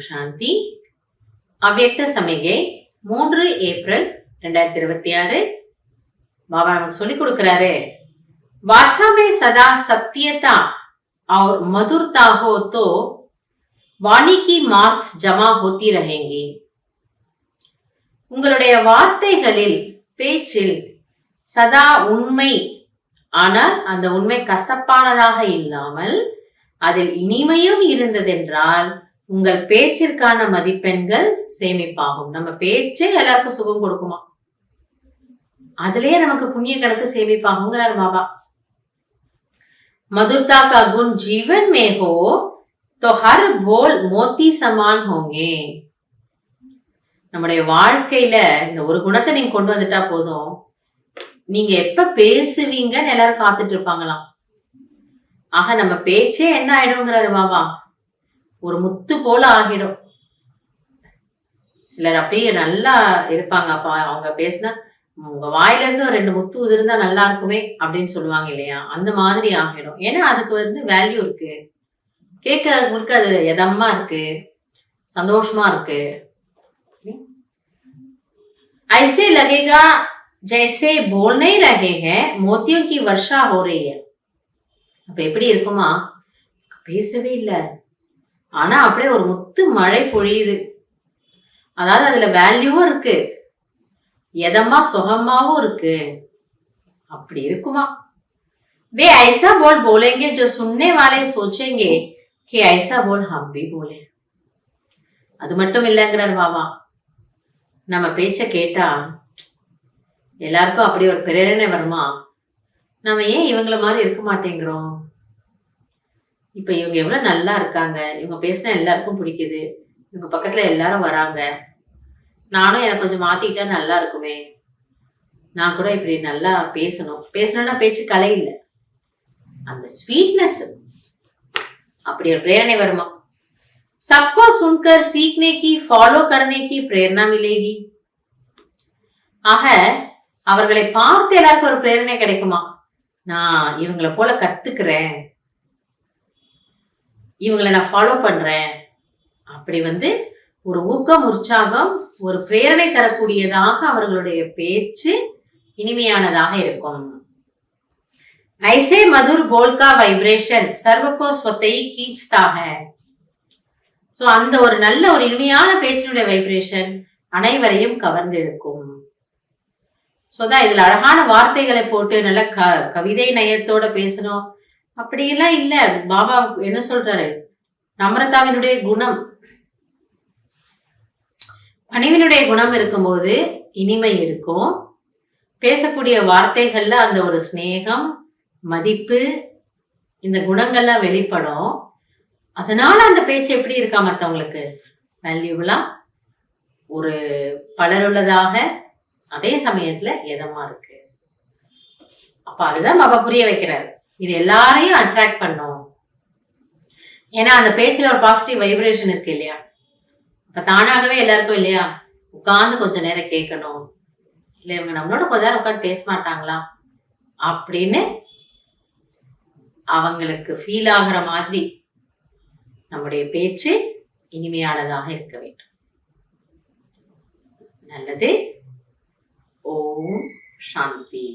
சாந்தி. அவ்யக்த சமிகை 3 ஏப்ரல் 2026. பாபா நமக்கு சொல்லி கொடுக்கிறாரு, वाचा में सदा सत्यता और मधुरता हो तो वाणी की मार्क्स जमा होती रहेंगी. உங்களுடைய வார்த்தைகளில் பேச்சில் சதா உண்மை, ஆனால் அந்த உண்மை கசப்பானதாக இல்லாமல் அதில் இனிமையும் இருந்ததென்றால் உங்கள் பேச்சிற்கான மதிப்பெண்கள் சேமிப்பாகும். நம்ம பேச்சே எல்லாருக்கும் சுகம் கொடுக்குமா, அதுலயே நமக்கு புண்ணிய கணக்கு சேமிப்பாகுங்கிறார் பாபா. मधुरता का गुण जीवन में हो तो हर बोल मोती समान होंगे. நம்முடைய வாழ்க்கையில இந்த ஒரு குணத்தை நீங்க கொண்டு வந்துட்டா போதும், நீங்க எப்ப பேசுவீங்கன்னு எல்லாரும் காத்துட்டு இருப்பாங்களாம். ஆக நம்ம பேச்சே என்ன ஆயிடுங்கிறாரு பாபா, ஒரு முத்து போல ஆகிடும். சிலர் அப்படியே நல்லா இருப்பாங்க, அப்ப அவங்க பேசினா உங்க வாயில இருந்து ஒரு 2 முத்து உதிர்ந்தா நல்லா இருக்குமே அப்படின்னு சொல்லுவாங்க இல்லையா, அந்த மாதிரி ஆகிடும். ஏன்னா அதுக்கு வேல்யூ இருக்கு, கேட்கறவங்களுக்கு அது எதமா இருக்கு, சந்தோஷமா இருக்கு. ऐसे लगेगा जैसे बोल नहीं रहे हैं, मोतियों की वर्षा हो रही है. அப்ப எப்படி இருக்குமா, பேசவே இல்லை ஆனா அப்படியே ஒரு முத்து மழை பொழியுது. அதாவது அதுல வேல்யூவும் இருக்கு, எதமா சுகமாவும் இருக்கு. அப்படி இருக்குமா. वे ऐसा बोल बोलेंगे जो सुनने वाले सोचेंगे कि ऐसा बोल हम भी बोले. அது மட்டும் இல்லைங்கிறார் பாபா, நம்ம பேச்ச கேட்டா எல்லாருக்கும் அப்படி ஒரு பிரேரணை வருமா, நம்ம ஏன் இவங்கள மாதிரி இருக்க மாட்டேங்கிறோம். இப்ப இவங்க எவ்வளவு நல்லா இருக்காங்க, இவங்க பேசினா எல்லாருக்கும் பிடிக்குது, இவங்க பக்கத்துல எல்லாரும் வராங்க, நானும் எனக்கு கொஞ்சம் மாத்திக்கிட்டா நல்லா இருக்குமே, நான் கூட இப்படி நல்லா பேசணும்னா பேச்சு கலை இல்லை, அந்த ஸ்வீட்னஸ், அப்படி ஒரு பிரேரணை வருமா. सबको सुनकर सीखने की, ஃபாலோ करने की प्रेरणा मिलेगी. ஆக அவர்களை பார்த்து எல்லாருக்கும் ஒரு பிரேரணை கிடைக்குமா, நான் இவங்களை போல கத்துக்கிறேன், இவங்களை நான் ஃபாலோ பண்றேன். அப்படி ஒரு ஊக்கம், உற்சாகம், ஒரு பிரேரணை தரக்கூடியதாக அவர்களுடைய பேச்சு இனிமையானதாக இருக்கும். ऐसे मधुर बोल का वाइब्रेशन सर्व को स्वतः ही खींचता है. சோ அந்த ஒரு நல்ல ஒரு இனிமையான பேச்சினுடைய வைப்ரேஷன் அனைவரையும் கவர்ந்தெடுக்கும். சோதான் இதுல அழகான வார்த்தைகளை போட்டு நல்ல கவிதை நயத்தோட பேசணும் அப்படியெல்லாம் இல்ல. பாபா என்ன சொல்றாரு, நம்ரதாவினுடைய குணம், பணிவினுடைய குணம் இருக்கும்போது இனிமை இருக்கும். பேசக்கூடிய வார்த்தைகள்ல அந்த ஒரு ஸ்நேகம், மதிப்பு, இந்த குணங்கள்லாம் வெளிப்படும். அதனால அந்த பேச்சு எப்படி இருக்கா, மற்றவங்களுக்கு வேல்யூபிளா, ஒரு பலருள்ளதாக, அதே சமயத்துல எதமா இருக்கு. அப்ப அதுதான் பாபா புரிய வைக்கிறாரு, இது எல்லாரையும் அட்ராக்ட் பண்ணும். ஏன்னா அந்த பேச்சுல ஒரு பாசிட்டிவ் வைப்ரேஷன் இருக்கு இல்லையா. அப்ப தானாகவே எல்லாருக்கும் இல்லையா, உட்கார்ந்து கொஞ்ச நேரம் கேட்கணும், இல்ல இவங்க நம்மளோட கொஞ்ச நேரம் உட்காந்து பேச மாட்டாங்களா அப்படின்னு அவங்களுக்கு ஃபீல் ஆகுற மாதிரி நம்முடைய பேச்சு இனிமையானதாக இருக்க வேண்டும். நல்லது. ஓம் சாந்தி.